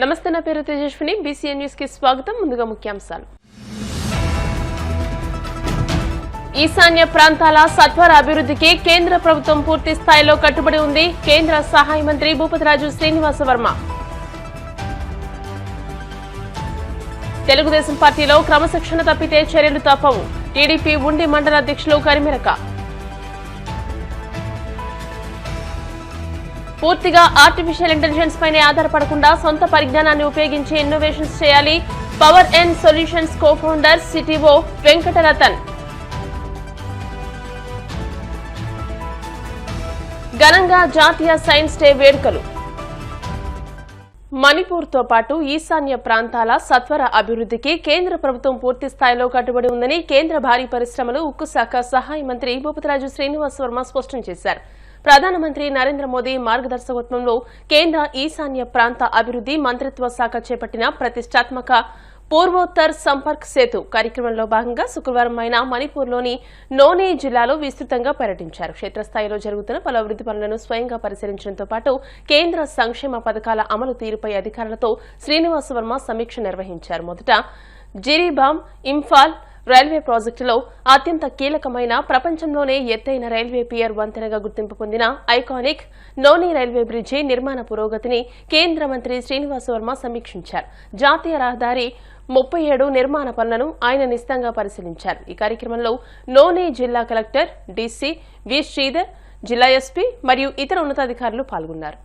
నమస్తే, నా పేరు తేజస్విని. బీసీఎన్ న్యూస్ కి స్వాగతం. ముందుగా ముఖ్యాంశాలు. ఈశాన్య ప్రాంతాల సత్వర అభివృద్ధికి కేంద్ర ప్రభుత్వం పూర్తి స్థాయిలో కట్టుబడి ఉంది. కేంద్ర సహాయ మంత్రి భూపతిరాజు శ్రీనివాస వర్మ. తెలుగుదేశం పార్టీలో క్రమశిక్షణ తప్పితే చర్యలు తప్పవు. టీడీపీ ఉండి మండల అధ్యక్షులు కరిమెరక. పూర్తిగా ఆర్టిఫిషియల్ ఇంటెలిజెన్స్ పైనే ఆధారపడకుండా సొంత పరిజ్ఞానాన్ని ఉపయోగించి ఇన్నోవేషన్స్ చేయాలి. Power and solutions co founder CTO Venkataratan. ఘనంగా జాతీయ సైన్స్ డే వేడుకలు. మణిపూర్తో పాటు ఈశాన్య ప్రాంతాల సత్వర అభివృద్ధికి కేంద్ర ప్రభుత్వం పూర్తి స్థాయిలో కట్టుబడి ఉందని కేంద్ర భారీ పరిశ్రమలు ఉక్కు శాఖ సహాయ మంత్రి భూపతిరాజు శ్రీనివాస వర్మ స్పష్టం చేశారు. ప్రధానమంత్రి నరేంద్ర మోదీ మార్గదర్శకత్వంలో కేంద్ర ఈశాన్య ప్రాంత అభివృద్ది మంత్రిత్వ శాఖ చేపట్టిన ప్రతిష్టాత్మక పూర్వోత్తర్ సంపర్క్ సేతు కార్యక్రమంలో భాగంగా శుక్రవారం ఆయన మణిపూర్లోని నోనే జిల్లాలో విస్తృతంగా పర్యటించారు. క్షేత్రస్థాయిలో జరుగుతున్న పలు అభివృద్ది పనులను స్వయంగా పరిశీలించడంతో పాటు కేంద్ర సంక్షేమ పథకాల అమలు తీరుపై అధికారులతో శ్రీనివాస వర్మ సమీక్ష నిర్వహించారు. మొదట జిరీబామ్ ఇంఫాల్ రైల్వే ప్రాజెక్టులో అత్యంత కీలకమైన ప్రపంచంలోనే ఎత్తైన రైల్వే పియర్ వంతెనగా గుర్తింపు పొందిన ఐకానిక్ నోని రైల్వే బ్రిడ్జి నిర్మాణ పురోగతిని కేంద్ర మంత్రి శ్రీనివాస వర్మ సమీక్షించారు. జాతీయ రహదారి 37 నిర్మాణ పనులను ఆయన నిశితంగా పరిశీలించారు. ఈ కార్యక్రమంలో నోని జిల్లా కలెక్టర్ డీసీ వి శ్రీధర్, జిల్లా ఎస్పీ మరియు ఇతర ఉన్నతాధికారులు పాల్గొన్నారు.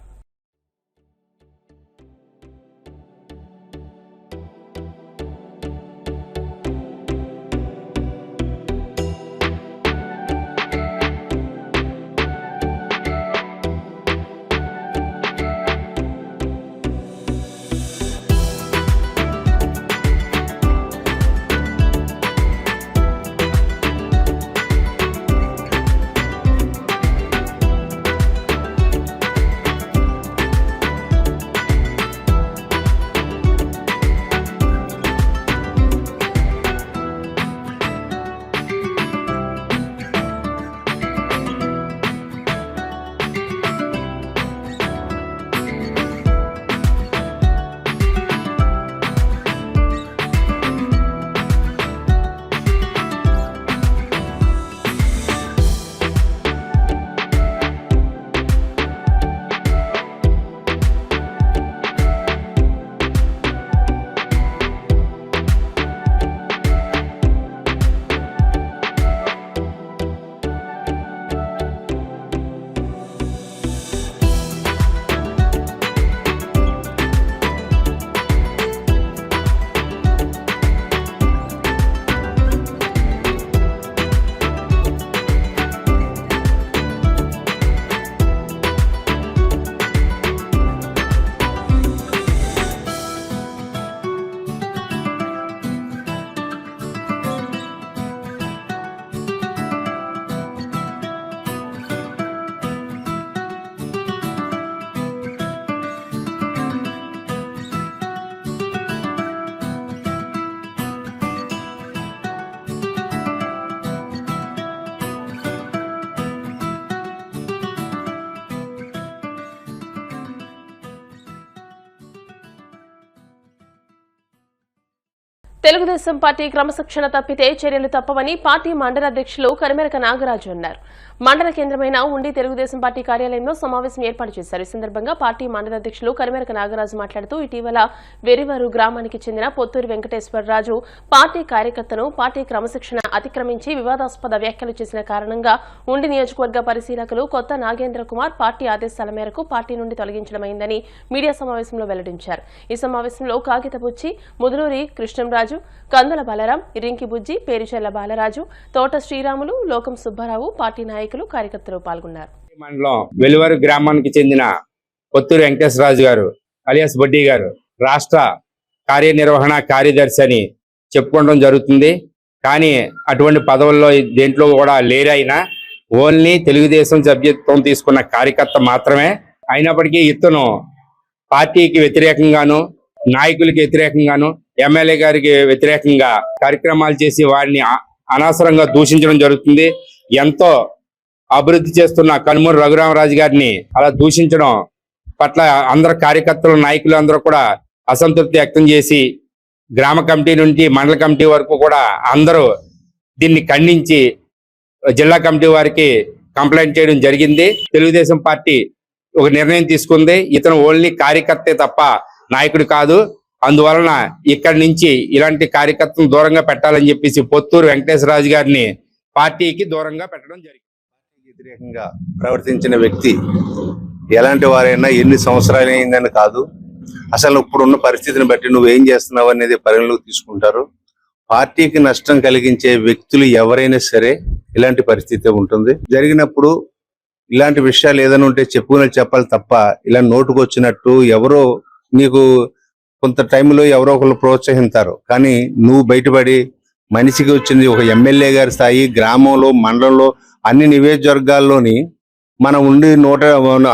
తెలుగుదేశం పార్టీ క్రమశిక్షణ తప్పితే చర్యలు తప్పవని పార్టీ మండల అధ్యక్షులు కరిమెరక నాగరాజు అన్నారు. మండల కేంద్రమైన ఉండి తెలుగుదేశం పార్టీ కార్యాలయంలో సమావేశం ఏర్పాటు చేశారు. ఈ సందర్భంగా పార్టీ మండల అధ్యక్షులు కరిమెరక నాగరాజు మాట్లాడుతూ ఇటీవల వెరివరు గ్రామానికి చెందిన పొత్తూరి వెంకటేశ్వరరాజు పార్టీ కార్యకర్తను పార్టీ క్రమశిక్షణ అతిక్రమించి వివాదాస్పద వ్యాఖ్యలు చేసిన కారణంగా ఉండి నియోజకవర్గ పరిశీలకులు కొత్త నాగేంద్ర కుమార్ పార్టీ ఆదేశాల మేరకు పార్టీ నుండి తొలగించడమైందని మీడియా సమావేశంలో వెల్లడించారు. ఈ సమావేశంలో కాగితపుచ్చి, ముదులూరి కృష్ణంరాజు, కందుల బాలరాం, ఇరింకి బుజ్జి, పేరిచెల్ల బాలరాజు, తోట శ్రీరాములు, లోకం సుబ్బారావు, పార్టీ నాయకులు, కార్యకర్తలు పాల్గొన్నారు. మండలం వెలువరు గ్రామానికి చెందిన పొత్తూరి వెంకటేశ్వరరాజు గారు అలియాస్ బడ్డీ గారు రాష్ట్ర కార్యనిర్వహణ కార్యదర్శి అని చెప్పుకోవడం జరుగుతుంది. కానీ అటువంటి పదవుల్లో దేంట్లో కూడా లేరైనా ఓన్లీ తెలుగుదేశం సభ్యత్వం తీసుకున్న కార్యకర్త మాత్రమే. అయినప్పటికీ ఇతను పార్టీకి వ్యతిరేకంగాను, నాయకులకి వ్యతిరేకంగాను, ఎమ్మెల్యే గారికి వ్యతిరేకంగా కార్యక్రమాలు చేసి వారిని అనవసరంగా దూషించడం జరుగుతుంది. ఎంతో అభివృద్ధి చేస్తున్న కనుమూరు రఘురామరాజు గారిని అలా దూషించడం పట్ల అందరు కార్యకర్తలు, నాయకులు అందరూ కూడా అసంతృప్తి వ్యక్తం చేసి గ్రామ కమిటీ నుండి మండల కమిటీ వరకు కూడా అందరూ దీన్ని ఖండించి జిల్లా కమిటీ వారికి కంప్లైంట్ చేయడం జరిగింది. తెలుగుదేశం పార్టీ ఒక నిర్ణయం తీసుకుంది, ఇతను ఓన్లీ కార్యకర్తే తప్ప నాయకుడు కాదు, అందువలన ఇక్కడి నుంచి ఇలాంటి కార్యకర్తను దూరంగా పెట్టాలని చెప్పేసి పొత్తూరు వెంకటేశ్వరరాజు గారిని పార్టీకి దూరంగా పెట్టడం జరిగింది. వ్యతిరేకంగా ప్రవర్తించిన వ్యక్తి ఎలాంటి వారైనా ఎన్ని సంవత్సరాలు అయిందని కాదు, అసలు ఇప్పుడున్న పరిస్థితిని బట్టి నువ్వేం చేస్తున్నావు అనేది పరిగణలోకి తీసుకుంటారు. పార్టీకి నష్టం కలిగించే వ్యక్తులు ఎవరైనా సరే ఇలాంటి పరిస్థితి ఉంటుంది. జరిగినప్పుడు ఇలాంటి విషయాలు ఏదైనా ఉంటే చెప్పుకుని చెప్పాలి తప్ప ఇలా నోటుకు వచ్చినట్టు ఎవరో నీకు కొంత టైంలో ఎవరో ఒకరు ప్రోత్సహిస్తారు, కానీ నువ్వు బయటపడి మనిషికి వచ్చింది ఒక ఎమ్మెల్యే గారి స్థాయి, గ్రామంలో మండలంలో అన్ని నియోజకవర్గాల్లోని మనం ఉండి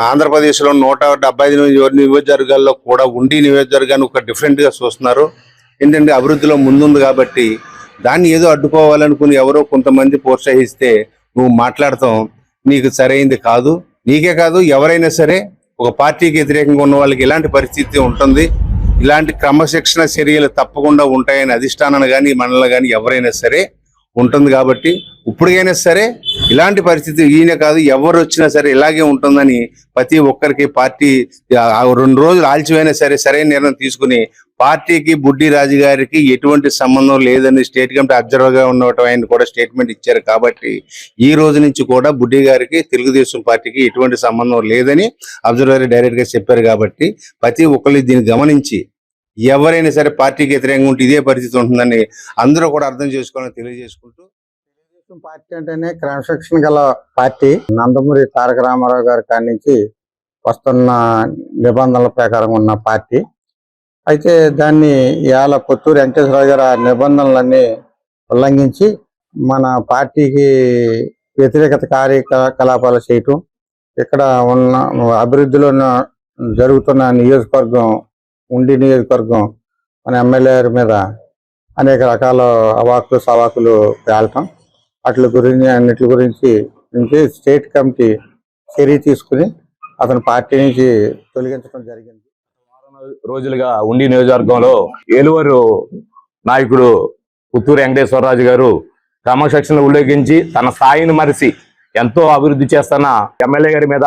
ఆంధ్రప్రదేశ్లో 175 నియోజకవర్గాల్లో కూడా ఉండి నియోజకవర్గాన్ని ఒక డిఫరెంట్గా చూస్తున్నారు. ఏంటంటే అభివృద్ధిలో ముందుంది కాబట్టి దాన్ని ఏదో అడ్డుకోవాలనుకుని ఎవరో కొంతమంది ప్రోత్సహిస్తే నువ్వు మాట్లాడతాం నీకు సరైంది కాదు. నీకే కాదు, ఎవరైనా సరే ఒక పార్టీకి వ్యతిరేకంగా ఉన్న వాళ్ళకి ఇలాంటి పరిస్థితి ఉంటుంది. ఇలాంటి క్రమశిక్షణ చర్యలు తప్పకుండా ఉంటాయని అధిష్టానాన్ని కానీ మండలం కానీ ఎవరైనా సరే ఉంటుంది. కాబట్టి ఇప్పటికైనా సరే ఇలాంటి పరిస్థితి ఈయన కాదు ఎవరు వచ్చినా సరే ఇలాగే ఉంటుందని ప్రతి ఒక్కరికి పార్టీ 2 రోజులు ఆల్చిపోయినా సరే సరైన నిర్ణయం తీసుకుని పార్టీకి బుడ్డి రాజు గారికి ఎటువంటి సంబంధం లేదని స్టేట్ కమిటీ అబ్జర్వర్ గా ఉన్నట్టు ఆయన కూడా స్టేట్మెంట్ ఇచ్చారు. కాబట్టి ఈ రోజు నుంచి కూడా బుడ్డి గారికి తెలుగుదేశం పార్టీకి ఎటువంటి సంబంధం లేదని అబ్జర్వర్ డైరెక్ట్ గా చెప్పారు. కాబట్టి ప్రతి ఒక్కరు దీన్ని గమనించి ఎవరైనా సరే పార్టీకి వ్యతిరేకంగా ఉంటే ఇదే పరిస్థితి ఉంటుందని అందరూ కూడా అర్థం చేసుకోవాలని తెలియజేసుకుంటూ, తెలుగుదేశం పార్టీ అంటేనే క్రమశిక్షణ గల పార్టీ. నందమూరి తారక రామారావు గారి కాడి నుంచి వస్తున్న నిబంధనల ప్రకారం ఉన్న పార్టీ. అయితే దాన్ని ఇవాళ పొత్తూరు వెంకటేశ్వరరావు గారు ఆ నిబంధనలన్నీ ఉల్లంఘించి మన పార్టీకి వ్యతిరేకత కార్యకలాపాలు చేయటం, ఇక్కడ ఉన్న అభివృద్ధిలో జరుగుతున్న నియోజకవర్గం ఉండి నియోజకవర్గం మన ఎమ్మెల్యే మీద అనేక రకాల అవాకులు సవాకులు పేలటం, అన్నిటి గురించి స్టేట్ కమిటీ చర్య తీసుకుని అతని పార్టీ నుంచి తొలగించడం జరిగింది. రోజులుగా ఉండి నియోజకవర్గంలో ఏలువరు నాయకుడు పుత్తూరు వెంకటేశ్వరరాజు గారు క్రమశిక్షణ ఉల్లేఖించి తన స్థాయిని మరిచి ఎంతో అభివృద్ధి చేస్తున్న ఎమ్మెల్యే గారి మీద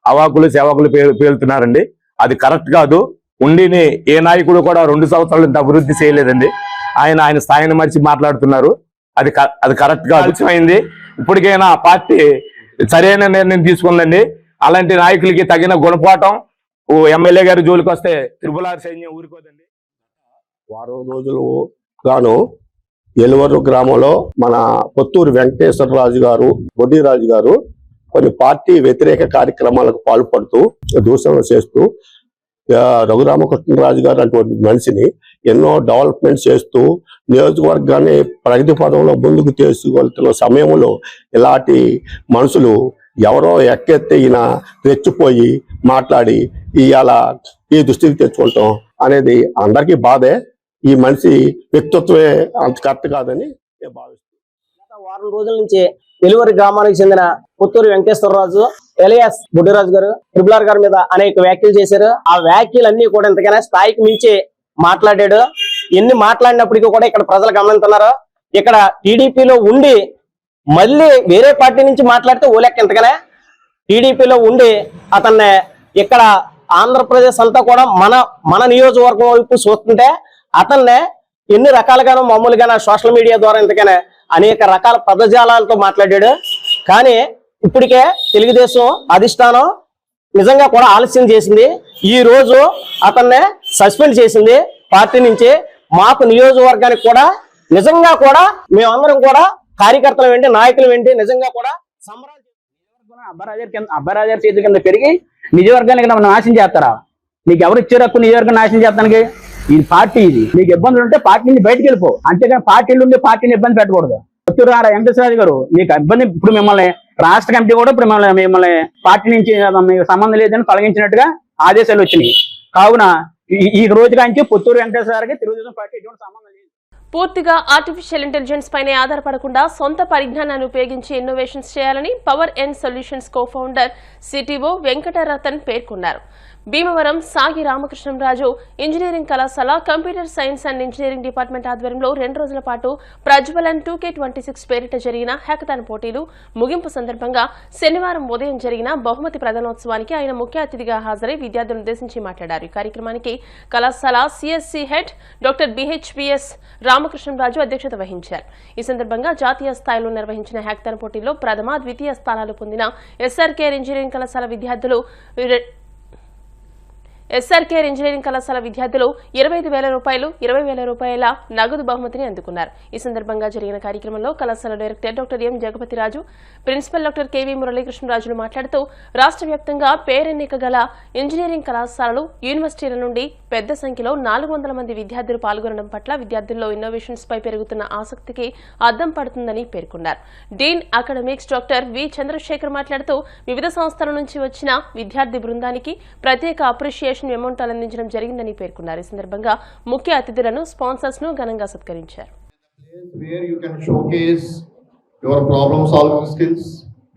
అవాకులు సేవకులు పేలుతున్నారండి. అది కరెక్ట్ కాదు. ఉండిని ఏ నాయకుడు కూడా 2 సంవత్సరాలు ఇంత అభివృద్ధి చేయలేదండి. ఆయన స్థాయిని మరిచి మాట్లాడుతున్నారు. అది కరెక్ట్ గా అయింది. ఇప్పటికైనా పార్టీ సరైన నిర్ణయం తీసుకుందండి. అలాంటి నాయకులకి తగిన గుణపాఠం ఎమ్మెల్యే గారి జోలికి వస్తే త్రిపులార్ సైన్యం ఊరుకోదండి. వారం రోజులు గాను ఎలువరు గ్రామంలో మన పొత్తూరు వెంకటేశ్వరరాజు గారు, బొడ్డిరాజు గారు కొన్ని పార్టీ వ్యతిరేక కార్యక్రమాలకు పాల్పడుతూ దూషణలు చేస్తూ రఘురామకృష్ణరాజు గారు అటువంటి మనిషిని ఎన్నో డెవలప్మెంట్ చేస్తూ నియోజకవర్గాన్ని ప్రగతి పదంలో ముందుకు తీసుకెళ్తున్న సమయంలో ఇలాంటి మనుషులు ఎవరో ఎక్కెత్తే ఈయన రెచ్చిపోయి మాట్లాడి ఇవాళ ఈ దృష్టికి తెచ్చుకుంటాం అనేది అందరికీ బాధే. ఈ మనిషి వ్యక్తిత్వమే అంత కరెక్ట్ కాదని నేను భావిస్తున్నాను. వారం రోజుల నుంచి ఎలువరి గ్రామానికి చెందిన పుత్తూరు వెంకటేశ్వరరాజు ఎలియాస్ బుడ్డిరాజు గారు త్రిపులార్ గారి మీద అనేక వ్యాఖ్యలు చేశారు. ఆ వ్యాఖ్యలన్నీ కూడా ఇంతకైనా స్థాయికి మించి మాట్లాడాడు. ఎన్ని మాట్లాడినప్పటికీ కూడా ఇక్కడ ప్రజలు గమనిస్తున్నారు. ఇక్కడ టీడీపీలో ఉండి మళ్ళీ వేరే పార్టీ నుంచి మాట్లాడితే ఓలెక్క ఇంతగానే టీడీపీలో ఉండి అతన్ని ఇక్కడ ఆంధ్రప్రదేశ్ అంతా కూడా మన నియోజకవర్గం వైపు చూస్తుంటే అతన్నే ఎన్ని రకాలుగానో మామూలుగా సోషల్ మీడియా ద్వారా ఇంతకనే అనేక రకాల పదజాలాలతో మాట్లాడాడు. కానీ ఇప్పటికే తెలుగుదేశం అధిష్టానం నిజంగా కూడా ఆలస్యం చేసింది. ఈ రోజు అతన్నే సస్పెండ్ చేసింది పార్టీ నుంచి. మాకు నియోజకవర్గానికి కూడా నిజంగా కూడా మేమందరం కూడా కార్యకర్తలు ఏంటి, నాయకులు ఏంటి, నిజంగా కూడా సంబరాలు అబ్బారాజర్ చేతి కింద పెరిగి నియోజకవర్గానికి నాశనం చేస్తారా? నీకు ఎవరు ఇచ్చారు హక్కు నియోజకవర్గం నాశనం చేస్తానికి? ఇది పార్టీ, ఇది నీకు ఇబ్బందులు ఉంటే పార్టీ నుంచి బయటకు వెళ్ళిపో. అంతేగాని పార్టీలు ఉండి పార్టీని ఇబ్బంది పెట్టకూడదు. పుత్తూరు వెంకటేశ్వరరాజు గారు మీకు ఇబ్బంది, ఇప్పుడు మిమ్మల్ని రాష్ట్ర కమిటీ కూడా ఇప్పుడు మిమ్మల్ని పార్టీ నుంచి మీకు సంబంధం లేదని తొలగించినట్టుగా ఆదేశాలు వచ్చినాయి. కావున ఈ రోజు కాంచి పుత్తూరు వెంకటేశ్వరరావుకి తెలుగుదేశం పార్టీ ఎటువంటి సంబంధం లేదు. పూర్తిగా ఆర్టిఫిషియల్ ఇంటెలిజెన్స్ పైనే ఆధారపడకుండా సొంత పరిజ్ఞానాన్ని ఉపయోగించి ఇన్నోవేషన్స్ చేయాలని power and solutions co founder CTO Venkataratan పేర్కొన్నారు. భీమవరం సాగి రామకృష్ణంరాజు ఇంజనీరింగ్ కళాశాల computer science and engineering department ఆధ్వర్యంలో 2 రోజుల పాటు ప్రజ్వలన్ 2K26 పేరిట జరిగిన హ్యాకథాన్ పోటీలు ముగింపు సందర్భంగా శనివారం ఉదయం జరిగిన బహుమతి ప్రదానోత్సవానికి ఆయన ముఖ్య అతిథిగా హాజరై విద్యార్థులను ఉద్దేశించి మాట్లాడారు. ఈ కార్యక్రమానికి కళాశాల CSC head doctor BHPS Ramakrishnamraju అధ్యక్షత వహించారు. ఈ సందర్భంగా జాతీయ స్థాయిలో నిర్వహించిన హ్యాకథాన్ పోటీల్లో ప్రథమ, ద్వితీయ స్థానాలు పొందిన ఎస్ఆర్కే ఇంజనీరింగ్ కళాశాల విద్యార్థులు 25,000 రూపాయలు, 20,000 రూపాయల నగదు బహుమతిని అందుకున్నారు. ఈ సందర్భంగా జరిగిన కార్యక్రమంలో కళాశాల director doctor M Jagapatiraju, principal doctor KV మురళీకృష్ణరాజులు మాట్లాడుతూ రాష్ట్ర వ్యాప్తంగా పేరెన్నిక గల ఇంజనీరింగ్ కళాశాలలు, యూనివర్సిటీల నుండి పెద్ద సంఖ్యలో 400 మంది విద్యార్థులు పాల్గొనడం పట్ల విద్యార్థుల్లో ఇన్నోవేషన్స్ పై పెరుగుతున్న ఆసక్తికి అద్దం పడుతుందని పేర్కొన్నారు. Dean academics doctor V Chandrasekhar మాట్లాడుతూ వివిధ సంస్థల నుంచి వచ్చిన విద్యార్థి బృందానికి ప్రత్యేక అప్రిషియేషన్ అమౌంట్ అందించడం జరిగిందని పేర్కొన్నారు. ఈ సందర్భంగా ముఖ్య అతిథులను, స్పాన్సర్స్ ను ఘనంగా సత్కరించారు. Where you can showcase your problem solving skills,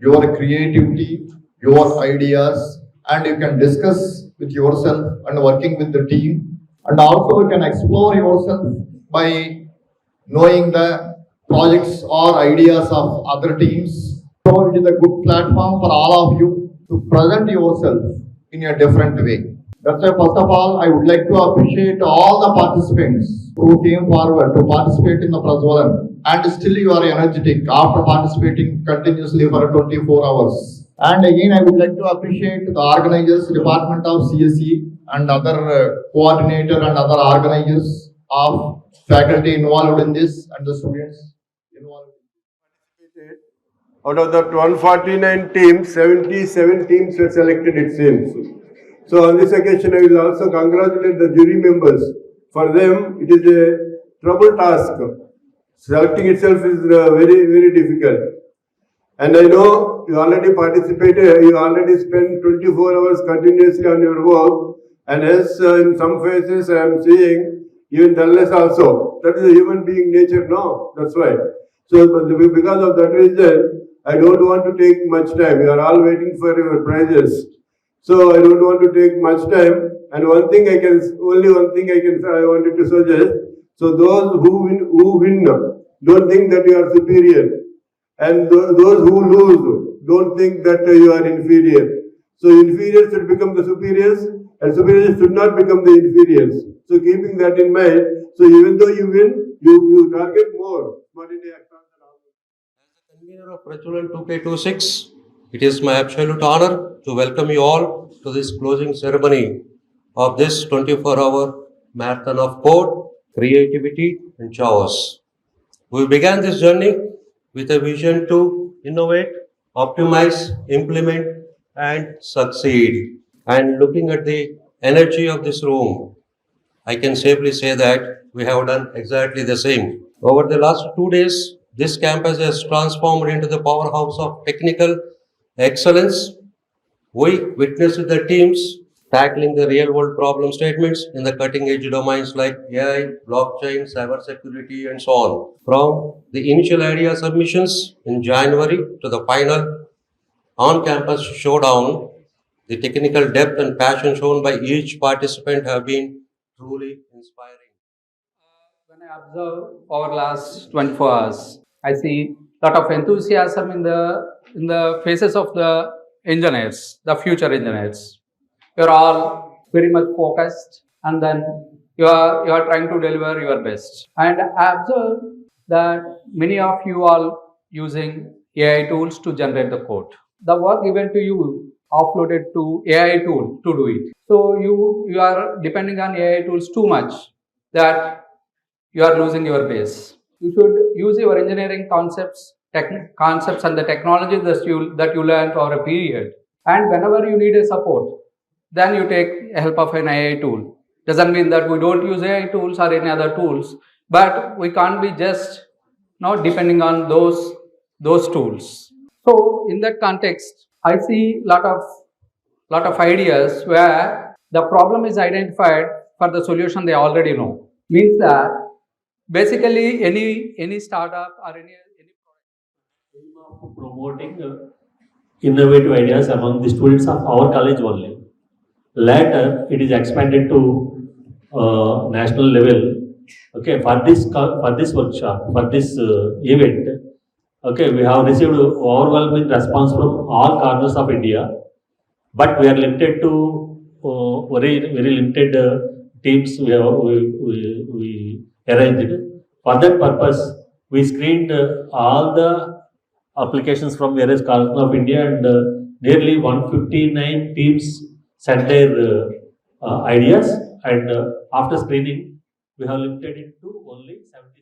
your creativity, your ideas, and you can discuss with yourself and working with the team, and also you can explore yourself by knowing the projects or ideas of other teams. So it is a good platform for all of you to present yourself in a different way. That's why first of all I would like to appreciate all the participants who came forward to participate in the Prajwalan, and still you are energetic after participating continuously for 24 hours. And again I would like to appreciate the organizers, Department of CSE and other coordinator and other organizers of faculty involved in this and the students involved. Out of that 149 teams, 77 teams were selected, it seems. So on this occasion, I will also congratulate the jury members. For them, it is a trouble task. Selecting itself is very, very difficult. And I know you already participated, you already spent 24 hours continuously on your work. And as in some phases I am seeing even dullness also. That is a human being nature, no? That's why. So because of that reason, I don't want to take much time. You are all waiting for your prizes. So I don't want to take much time. And I wanted to suggest. So those who win, don't think that you are superior. And those who lose, don't think that you are inferior. So inferiors should become the superiors, and superiors should not become the inferiors. So keeping that in mind, so even though you win, you target more. But in the convener of Prajwalan 2K26, it is my absolute honor to welcome you all to this closing ceremony of this 24-hour marathon of code, creativity and chaos. We began this journey with a vision to innovate, optimize, implement and succeed. And looking at the energy of this room, I can safely say that we have done exactly the same. Over the last 2 days, this campus has transformed into the powerhouse of technical excellence. We witnessed the teams tackling the real world problem statements in the cutting edge domains like AI, blockchain, cyber security and so on. From the initial idea submissions in January to the final on-campus showdown, the technical depth and passion shown by each participant have been truly inspiring. When I observe over last 24 hours, I see lot of enthusiasm in the faces of the engineers, the future engineers. You are all very much focused, and then you are trying to deliver your best. And I observe that many of you are using AI tools to generate the code. The work given to you offloaded to AI tool to do it. So you are depending on AI tools too much that you are losing your base. You should use your engineering concepts and the technology that you learned over a period. And whenever you need a support, then you take help of an AI tool. Doesn't mean that we don't use AI tools or any other tools, but we can't be just not depending on those tools. So in that context, I see lot of ideas where the problem is identified, for the solution they already know. Means that basically any startup or any product promoting innovative ideas among the students of our college only. Later, it is expanded to national level. Okay, for this workshop, for this event, okay, we have received overwhelming response from all corners of India, but we are limited to very limited teams we arranged. For that purpose, we screened all the applications from various corners of India, and nearly 159 teams sent their ideas, and after screening, we have limited it to only 77.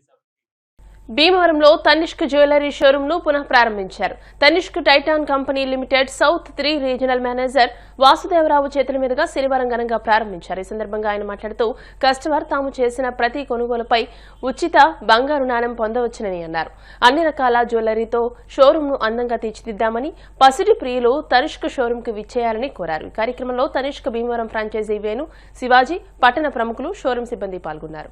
భీమవరంలో Tanishq jewellery showroom ను పునః ప్రారంభించారు. Tanishq Titan company limited south 3 regional manager Vasudevarao చేతుల మీదుగా శనివారం ఘనంగా ప్రారంభించారు. ఈ సందర్భంగా ఆయన మాట్లాడుతూ కస్టమర్ తాము చేసిన ప్రతి కొనుగోలుపై ఉచిత బంగారు నాణెం పొందవచ్చునని అన్నారు. అన్ని రకాల జ్యువెలరీతో షోరూమ్ ను అందంగా తీర్చిదిద్దామని పసిడి ప్రియులు తనిష్క్ షోరూమ్ కు విచ్చేయాలని కోరారు. ఈ కార్యక్రమంలో తనిష్క్ భీమవరం ఫ్రాంచైజీ వేణు, శివాజీ, పట్టణ ప్రముఖులు, షోరూమ్ సిబ్బంది పాల్గొన్నారు.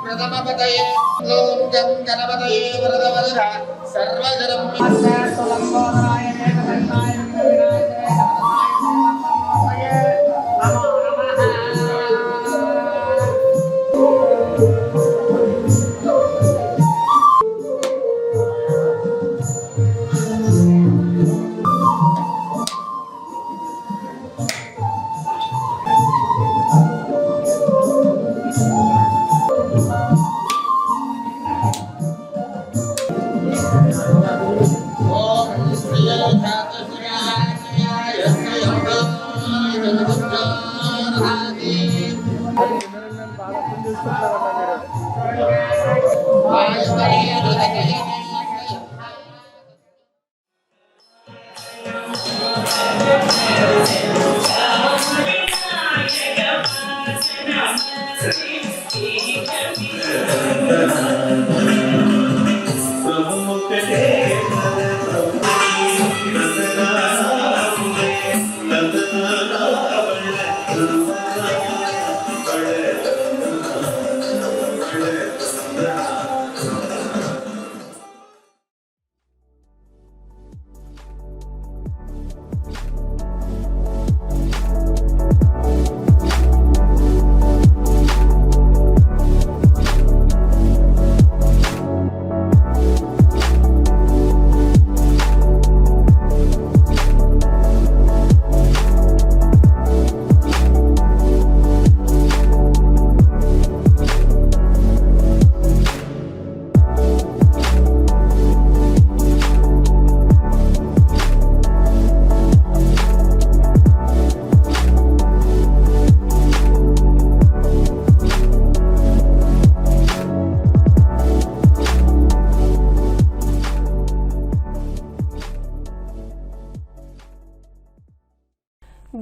ప్రథమపదయే ఓం గం గణపతయే వరదవరద సర్వజనం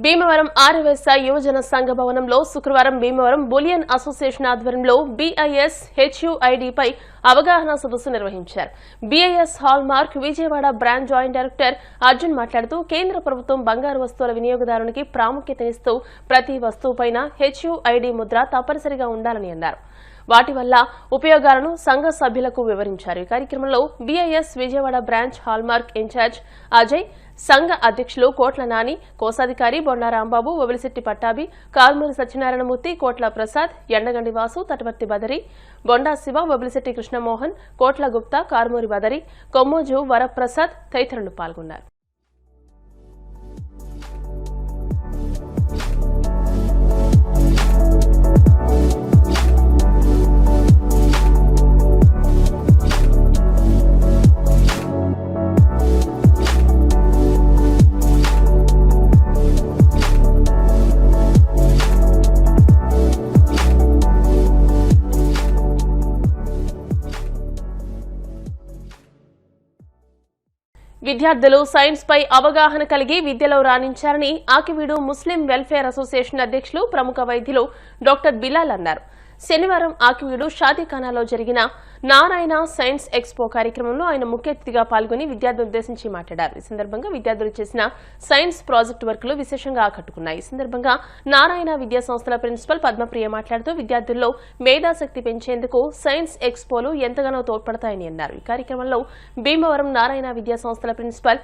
భీమవరం ఆర్యవైశ్య యువజన సంఘ భవనంలో శుక్రవారం భీమవరం బులియన్ అసోసియేషన్ ఆధ్వర్యంలో బీఐఎస్ హెచ్యుఐడిపై అవగాహన సదస్సు నిర్వహించారు. BIS hall mark Vijayawada brand joint director Arjun మాట్లాడుతూ కేంద్ర ప్రభుత్వం బంగారు వస్తువుల వినియోగదారునికి ప్రాముఖ్యతనిస్తూ ప్రతి వస్తువుపైన హెచ్యుఐడి ముద్ర తప్పనిసరిగా ఉండాలని అన్నారు. వాటి వల్ల ఉపయోగాలను సంఘ సభ్యులకు వివరించారు. ఈ కార్యక్రమంలో BIS Vijayawada branch hallmark incharge Ajay, సంఘ అధ్యక్షులు కోట్ల నాని, కోశాధికారి బొండా రాంబాబు, వబిలిశెట్టి పట్టాభి, కాల్మూరి సత్యనారాయణమూర్తి, కోట్ల ప్రసాద్, ఎండగండి వాసు, తటవర్తి బదరి, బొండా శివ, వబిలిశెట్టి కృష్ణమోహన్, కోట్ల గుప్తా, కార్మూరి బదరి, కొమ్మోజు వరప్రసాద్ తదితరులు పాల్గొన్నారు. విద్యార్థులు సైన్స్ పై అవగాహన కలిగి విద్యలో రాణించారని ఆకివీడు ముస్లిం వెల్ఫేర్ అసోసియేషన్ అధ్యక్షులు ప్రముఖ వైద్యులు డాక్టర్ బిలాల్ అన్నారు. శనివారం ఆకివీడు షాదీఖానాలో జరిగిన నారాయణ సైన్స్ ఎక్స్పో కార్యక్రమంలో ఆయన ముఖ్య అతిథిగా పాల్గొని విద్యార్థులను ఉద్దేశించి మాట్లాడారు. ఈ సందర్భంగా విద్యార్థులు చేసిన సైన్స్ ప్రాజెక్టు వర్కులు విశేషంగా ఆకట్టుకున్నాయి. ఈ సందర్భంగా నారాయణ విద్యా సంస్థల ప్రిన్సిపల్ పద్మప్రియ మాట్లాడుతూ విద్యార్థుల్లో మేధాశక్తి పెంచేందుకు సైన్స్ ఎక్స్పోలు ఎంతగానో తోడ్పడతాయని అన్నారు. ఈ కార్యక్రమంలో భీమవరం నారాయణ విద్యా సంస్థల ప్రిన్సిపల్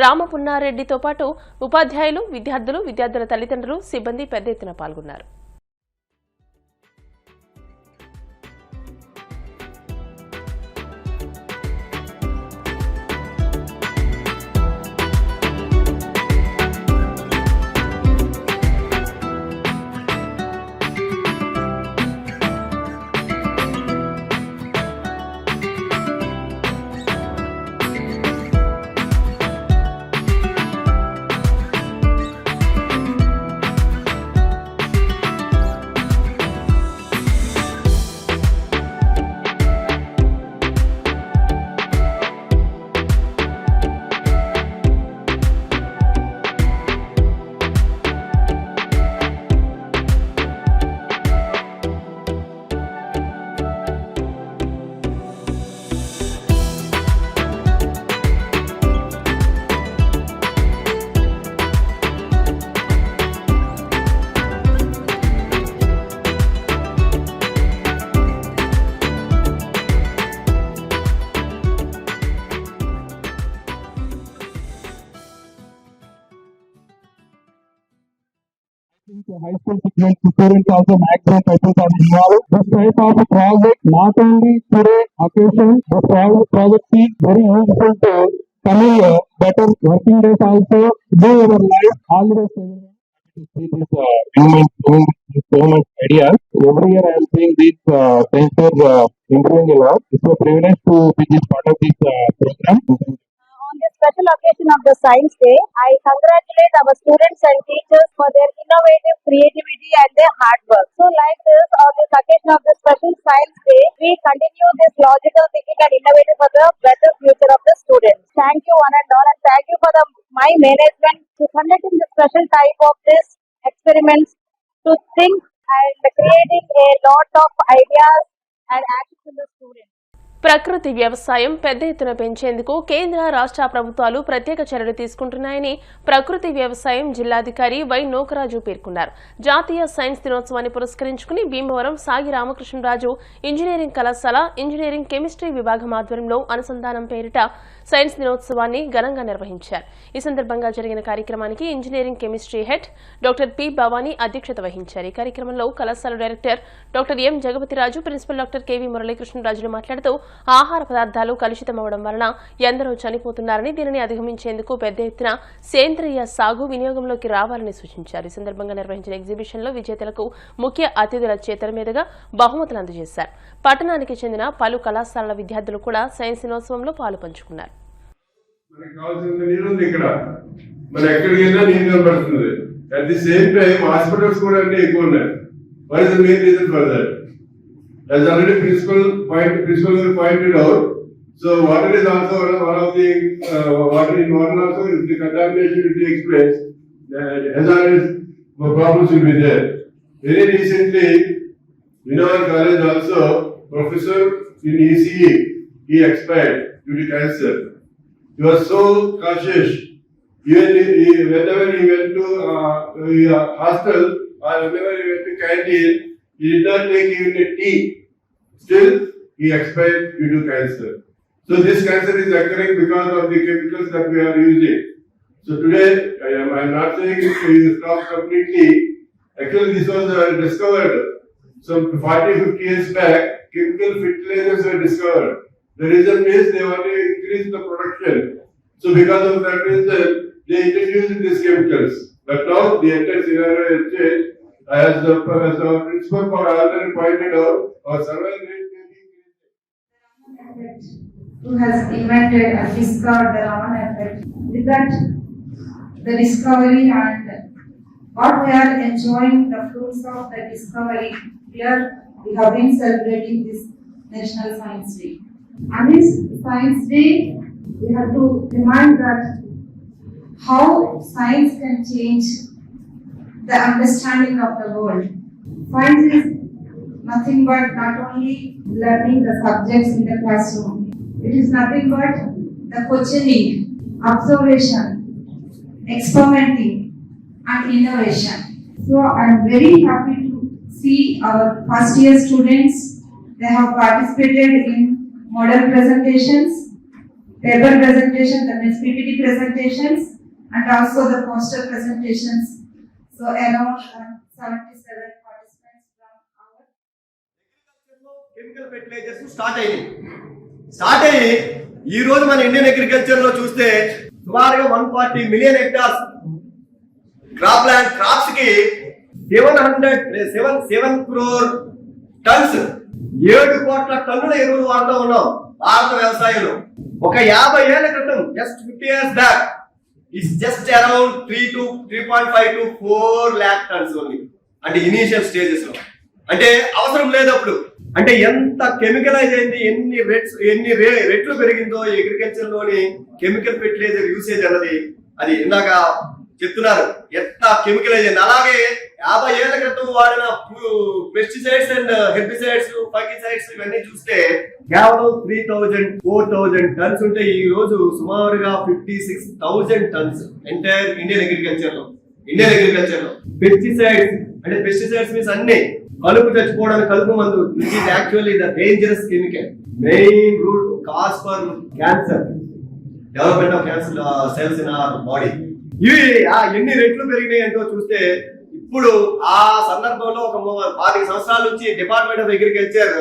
రామపున్నారెడ్డితో పాటు ఉపాధ్యాయులు, విద్యార్థుల తల్లిదండ్రులు, సిబ్బంది పెద్ద ఎత్తున పాల్గొన్నారు. high school students also maximum people are involved. This type of project not only today occasion, the project is very useful to coming better working days also, do our life all the way. Government doing so much ideas. Every year I am seeing this science fair improving a lot. It's a privilege to be this part of this program. On this special occasion of the Science Day, I congratulate our students and teachers for their innovative creativity and their hard work. So like this, on this occasion of the special Science Day, we continue this logical thinking and innovative for the better future of the students. Thank you one and all, and thank you for my management to conducting the special type of this experiments to think and creating a lot of ideas and actions in the students. ప్రకృతి వ్యవసాయం పెద్ద ఎత్తున పెంచేందుకు కేంద్ర రాష్ట్ర ప్రభుత్వాలు ప్రత్యేక చర్యలు తీసుకుంటున్నాయని ప్రకృతి వ్యవసాయం జిల్లాధికారి వై నోకరాజు పేర్కొన్నారు. జాతీయ సైన్స్ దినోత్సవాన్ని పురస్కరించుకుని భీమవరం సాగి రామకృష్ణరాజు ఇంజనీరింగ్ కళాశాల ఇంజనీరింగ్ కెమిస్ట్రీ విభాగం ఆధ్వర్యంలో అనుసంధానం పేరిట సైన్స్ దినోత్సవాన్ని ఘనంగా నిర్వహించారు. ఈ సందర్భంగా జరిగిన కార్యక్రమానికి engineering chemistry head doctor P Bhavani అధ్యక్షత వహించారు. ఈ కార్యక్రమంలో కళాశాల director doctor M Jagapatiraju, principal doctor KV మురళీకృష్ణరాజులు మాట్లాడుతూ ఆహార పదార్థాలు కలుషితమవడం వలన ఎందరో చనిపోతున్నారని, దీనిని అధిగమించేందుకు పెద్ద ఎత్తున సేంద్రియ సాగు వినియోగంలోకి రావాలని సూచించారు. ఈ సందర్భంగా నిర్వహించిన ఎగ్జిబిషన్ లో విజేతలకు ముఖ్య అతిథుల చేతుల మీదుగా బహుమతులు అందజేశారు. పట్టణానికి చెందిన పలు కళాశాలల విద్యార్థులు కూడా సైన్స్ దినోత్సవంలో పాలు పంచుకున్నారు. As already principal pointed out, so water is also one of the water in water also, if the contamination takes place, hazardous problems will be there. Very recently, in our college also, professor in ECE, he expired due to cancer. He was so cautious. Whenever he went to hostel or whenever he went to canteen, he did not take even a tea. Still, he expired due to cancer. So this cancer is occurring because of the chemicals that we are using. So today, I am not saying we stop completely. Actually, this was discovered some 40-50 years back. Chemical fertilizers were discovered. The reason is they want to increase the production. So because of that reason, they introduced these chemicals. But now the entire scenario has changed. As the principal already pointed out, our survival rate may be increasing. Who has invented and discovered the Raman effect. With that, the discovery and what we are enjoying the fruits of the discovery, here we have been celebrating this National Science Day. On this Science Day, we have to remind that how science can change the understanding of the world. Science is nothing but not only learning the subjects in the classroom. It is nothing but the questioning, observation, experimenting and innovation. So I am very happy to see our first year students. They have participated in model presentations, paper presentations, the PPT presentations and also the poster presentations. So around 77 participants from our chemical fertilizers start అయ్యి ఈ రోజు మన Indian agriculture లో చూస్తే సుమారుగా 140 million hectares crop land crops కి 7 crore turns 7 కోట్ల టన్నుల ఎరువులు వాడుతూ ఉన్నాం భారత వ్యవసాయంలో. ఒక 50 ఏళ్ల క్రితం just 50 years back is just around 3.5 to 4 lakh tons only. అంటే ఇనీషియల్ స్టేజెస్ లో అంటే అవసరం లేదు అప్పుడు. అంటే ఎంత కెమికలైజ్ అయింది, ఎన్ని రెట్లు పెరిగిందో అగ్రికల్చర్ లోని కెమికల్ ఫెర్టిలైజర్ యూసేజ్ అన్నది. అది ఇందాక చెప్తున్నారు ఎంత కెమికలైజ్ అయింది. అలాగే 50 ఏళ్ల క్రితం వాడిన పెస్టిసైడ్స్ అండ్ హెర్బిసైడ్స్, ఫంగిసైడ్స్ ఇవన్నీ చూస్తే కేవలం 4,000 టన్స్ ఉంటే ఈ రోజు సుమారుగా 56,000 టన్స్ ఎంటైర్ ఇండియన్ అగ్రికల్చర్ లో. పెస్టిసైడ్స్ అంటే పెస్టిసైడ్స్ మీన్స్ అన్ని కలుపు చచ్చిపోవడానికి కలుపు మందు, which is actually the dangerous chemical, main root cause for cancer, development of cancer cells in our body. ఇవి ఎన్ని రెట్లు పెరిగినాయి అంటూ చూస్తే ఇప్పుడు ఆ సందర్భంలో ఒక 5 సంవత్సరాల నుంచి department of agriculture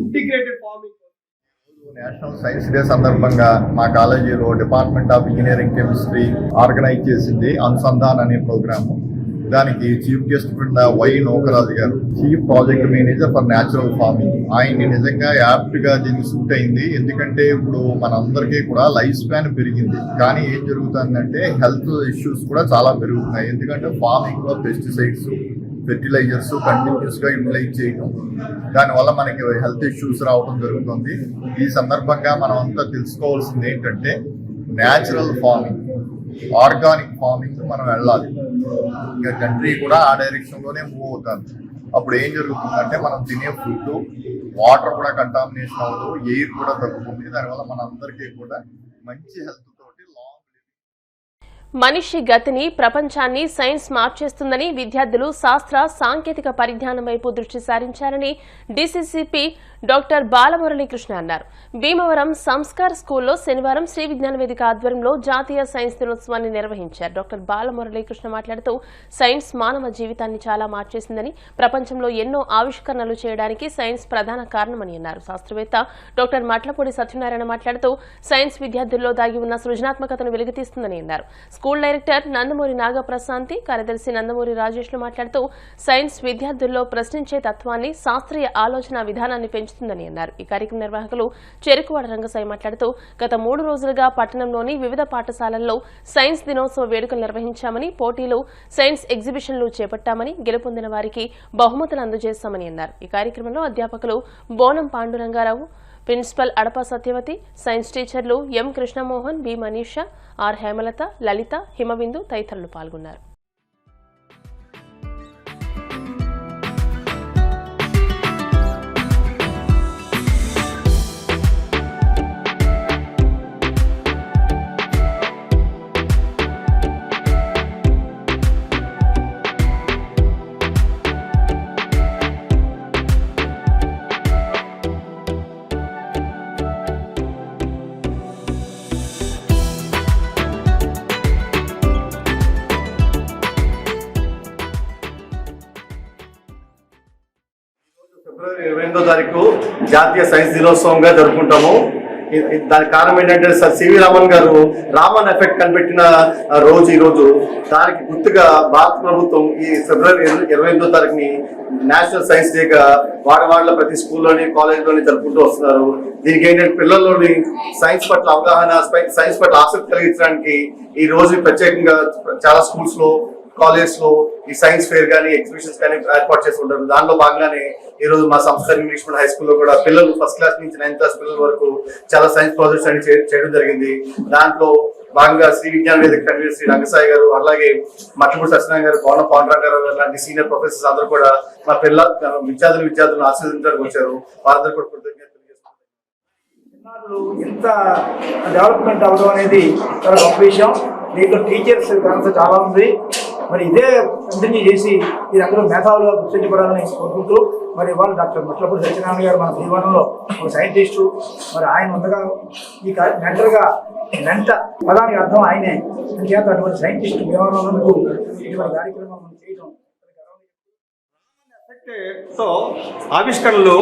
integrated farming national science day సందర్భంగా మా కాలేజీలో department of engineering chemistry organise చేసింది అనుసంధాన్ అనే ప్రోగ్రాము. దానికి చీఫ్ గెస్ట్ ఉన్న వై నోకరాజు గారు, chief project manager for natural farming. ఆయన్ని నిజంగా యాప్ట్ గా దీనికి సూట్ అయింది. ఎందుకంటే ఇప్పుడు మనందరికీ కూడా లైఫ్ స్పాన్ పెరిగింది, కానీ ఏం జరుగుతుందంటే హెల్త్ ఇష్యూస్ కూడా చాలా పెరుగుతున్నాయి. ఎందుకంటే ఫార్మింగ్ లో పెస్టిసైడ్స్, ఫెర్టిలైజర్స్ కంటిన్యూస్ గా యూటిలైజ్ చేయడం, దానివల్ల మనకి హెల్త్ ఇష్యూస్ రావడం జరుగుతుంది. ఈ సందర్భంగా మనం అంతా తెలుసుకోవాల్సింది ఏంటంటే న్యాచురల్ ఫార్మింగ్, ఆర్గానిక్ ఫార్మింగ్ మనం వెళ్ళాలి. ఇంకా కంట్రీ కూడా ఆ డైరెక్షన్ లోనే మూవ్ అవుతుంది. అప్పుడు ఏం జరుగుతుందంటే మనం తినే ఫుడ్, వాటర్ కూడా కంటామినేషన్ అవ్వదు, ఎయిర్ కూడా తగ్గుతుంది. దానివల్ల మన అందరికీ కూడా మంచి హెల్త్ తోటి లాంగ్ మనిషి గతిని, ప్రపంచాన్ని సైన్స్ మార్చేస్తుందని విద్యార్థులు శాస్త్ర సాంకేతిక పరిజ్ఞానం వైపు దృష్టి సారించారని డీసీసీపీ డాక్టర్ బాలమురళీకృష్ణ అన్నారు. భీమవరం సంస్కార్ స్కూల్లో శనివారం శ్రీ విజ్ఞాన వేదిక ఆధ్వర్యంలో జాతీయ సైన్స్ దినోత్సవాన్ని నిర్వహించారు. డాక్టర్ బాలమురళీకృష్ణ మాట్లాడుతూ సైన్స్ మానవ జీవితాన్ని చాలా మార్చేసిందని, ప్రపంచంలో ఎన్నో ఆవిష్కరణలు చేయడానికి సైన్స్ ప్రధాన కారణమని అన్నారు. శాస్త్రవేత్త డాక్టర్ మట్లపూడి సత్యనారాయణ మాట్లాడుతూ సైన్స్ విద్యార్థుల్లో దాగి ఉన్న సృజనాత్మకతను వెలుగుతీస్తుందని అన్నారు. స్కూల్ డైరెక్టర్ నందమూరి నాగప్రశాంతి, కార్యదర్శి నందమూరి రాజేష్లు మాట్లాడుతూ సైన్స్ విద్యార్థుల్లో ప్రశ్నించే తత్వాన్ని, శాస్త్రీయ ఆలోచన విధానాన్ని పెంచుతుందని అన్నారు. ఈ కార్యక్రమ నిర్వాహకులు చెరుకువాడ రంగసాయి మాట్లాడుతూ గత 3 రోజులుగా పట్టణంలోని వివిధ పాఠశాలల్లో సైన్స్ దినోత్సవ వేడుకలు నిర్వహించామని, పోటీలు, సైన్స్ ఎగ్జిబిషన్లు చేపట్టామని, గెలుపొందిన వారికి బహుమతులు అందజేస్తామని అన్నారు. ఈ కార్యక్రమంలో అధ్యాపకులు బోనం పాండురంగారావు, ప్రిన్సిపల్ అడప సత్యవతి, సైన్స్ టీచర్లు ఎం కృష్ణమోహన్, బి మనీషా, ఆర్ హేమలత, లలిత, హిమబిందు తదితరులు పాల్గొన్నారు. ఫిబ్రవరి 28వ తారీఖు జాతీయ సైన్స్ దినోత్సవంగా జరుపుకుంటాము. దానికి కారణం ఏంటంటే సార్ సివి రామన్ గారు రామన్ ఎఫెక్ట్ కనిపెట్టిన రోజు ఈ రోజు. దానికి గుర్తుగా భారత ప్రభుత్వం ఈ ఫిబ్రవరి 28వ తారీఖుని నేషనల్ సైన్స్ డేగా వాడవాడల ప్రతి స్కూల్లోని, కాలేజ్లోని జరుపుకుంటూ వస్తున్నారు. దీనికి ఏంటంటే పిల్లల్లోని సైన్స్ పట్ల అవగాహన, సైన్స్ పట్ల ఆసక్తి కలిగించడానికి ఈ రోజు ప్రత్యేకంగా చాలా స్కూల్స్ లో, కాలేజ్ లో ఈ సైన్స్ ఫేర్ కానీ, ఎగ్జిబిషన్స్ కానీ ఏర్పాటు చేసి ఉంటారు. దానిలో భాగంగానే ఈ రోజు మా సంస్కార్ ఇంగ్లీష్ మీడియం హై స్కూల్లో కూడా పిల్లలు 1st క్లాస్ నుంచి 9th క్లాస్ పిల్లల వరకు చాలా సైన్స్ ప్రాజెక్ట్స్ అని చేయడం జరిగింది. దాంట్లో భాగంగా శ్రీ విజ్ఞాన వేదిక కన్వీనర్ శ్రీ రంగసాయి గారు, అలాగే మట్లపూడి సత్యనారాయణ గారు, పవన పాండురంగారావు గారు లాంటి సీనియర్ ప్రొఫెసర్స్ అందరూ కూడా మా విద్యార్థులను ఆశీర్వదించడానికి వచ్చారు. వారందరూ కూడా కృతజ్ఞతలు తెలియజేస్తున్నారు. ఇంత డెవలప్మెంట్ అవ్వడం అనేది చాలా గొప్ప విషయం. దీంట్లో టీచర్స్ కనుక చాలా ఉంది. మరి ఇదే కంటిన్యూ చేసి మీరందరూ మేధావులుగా గుర్తించబడాలని కోరుకుంటూ, మరి ఇవాళ డాక్టర్ మట్లపూడి సత్యనారాయణ గారు మన భీమవరంలో ఒక సైంటిస్టు. మరి ఆయన ఉండగా ఈ మెంటర్గా మెంట పదానికి అర్థం ఆయనే. అందుచేత అటువంటి సైంటిస్ట్ భీమవరంలో ఇటువంటి కార్యక్రమం చేయడం తో ఆవిష్కరణలు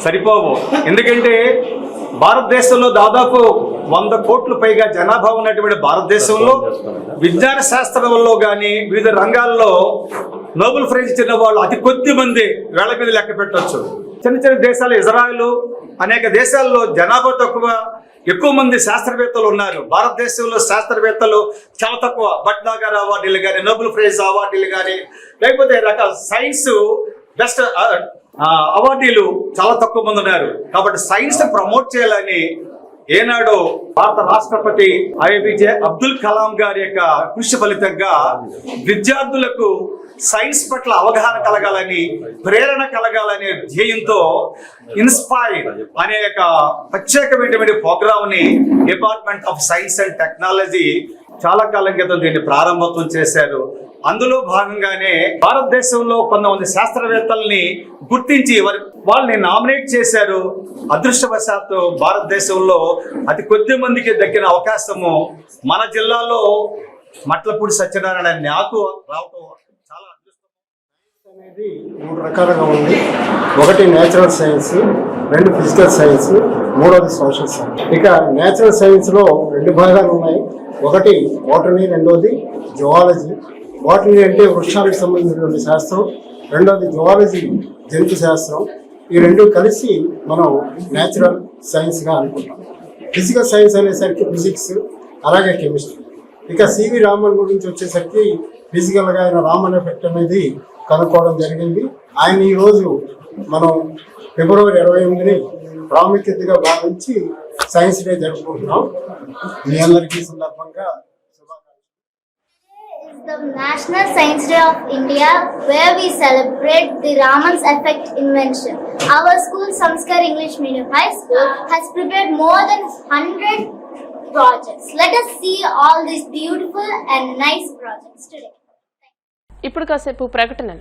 సరిపోవు. ఎందుకంటే భారతదేశంలో దాదాపు 100 కోట్ల పైగా జనాభా ఉన్నటువంటి భారతదేశంలో విజ్ఞాన శాస్త్రంలో కానీ వివిధ రంగాల్లో నోబెల్ ప్రైజ్ ఇచ్చిన వాళ్ళు అతి కొద్ది మంది వేళ మీద లెక్క పెట్టవచ్చు. చిన్న చిన్న దేశాలు, ఇజ్రాయెల్, అనేక దేశాల్లో జనాభా తక్కువ, ఎక్కువ మంది శాస్త్రవేత్తలు ఉన్నారు. భారతదేశంలో శాస్త్రవేత్తలు చాలా తక్కువ. భట్నాగర్ అవార్డులు కానీ, నోబెల్ ప్రైజ్ అవార్డులు కానీ, లేకపోతే రకాల సైన్స్ బెస్ట్ అవార్డులు చాలా తక్కువ మంది ఉన్నారు. కాబట్టి సైన్స్ ప్రమోట్ చేయాలని ఏనాడు భారత రాష్ట్రపతి APJ అబ్దుల్ కలాం గారి యొక్క కృషి ఫలితంగా విద్యార్థులకు సైన్స్ పట్ల అవగాహన కలగాలని, ప్రేరణ కలగాలనే ధ్యేయంతో ఇన్స్పైర్ అనే ఒక ప్రత్యేకమైనటువంటి ప్రోగ్రామ్ ని department of science and technology చాలా కాలం క్రితం దీన్ని ప్రారంభోత్సవం చేశారు. అందులో భాగంగానే భారతదేశంలో కొంతమంది శాస్త్రవేత్తల్ని గుర్తించి వాళ్ళని నామినేట్ చేశారు. అదృష్టవశాత్తు భారతదేశంలో అతి కొద్ది మందికి దక్కిన అవకాశము మన జిల్లాలో మట్లపూడి సత్యనారాయణ నాకు రావటం చాలా అదృష్టం. అనేది 3 రకాలుగా ఉంది. ఒకటి నేచురల్ సైన్స్, 2 ఫిజికల్ సైన్స్, 3వది సోషల్ సైన్స్. ఇక నేచురల్ సైన్స్ లో 2 భాగాలు ఉన్నాయి. ఒకటి బాటనీ, 2వది జువాలజీ. బాటనీ అంటే వృక్షాలకు సంబంధించినటువంటి శాస్త్రం, 2వది జువాలజీ జంతు శాస్త్రం. ఈ 2 కలిసి మనం నేచురల్ సైన్స్ గా అనుకుంటాం. ఫిజికల్ సైన్స్ అనేసరికి ఫిజిక్స్, అలాగే కెమిస్ట్రీ. ఇక సివి రామన్ గురించి వచ్చేసరికి ఫిజికల్ గా ఆయన రామన్ ఎఫెక్ట్ అనేది కనుక్కోవడం జరిగింది. ఆయన ఈ రోజు మనం ఫిబ్రవరి 28ని ప్రాముఖ్యతగా భావించి సైన్స్ డే జరుపుకుంటున్నాం. మీ అందరికీ సందర్భంగా The National Science Day of India, where we celebrate the Raman's effect invention. Our school, Samskar English Medium High School, has prepared more than 100 projects. Let us see all these beautiful and nice projects today. ఇప్పుడు కాసేపు ప్రకటనలు.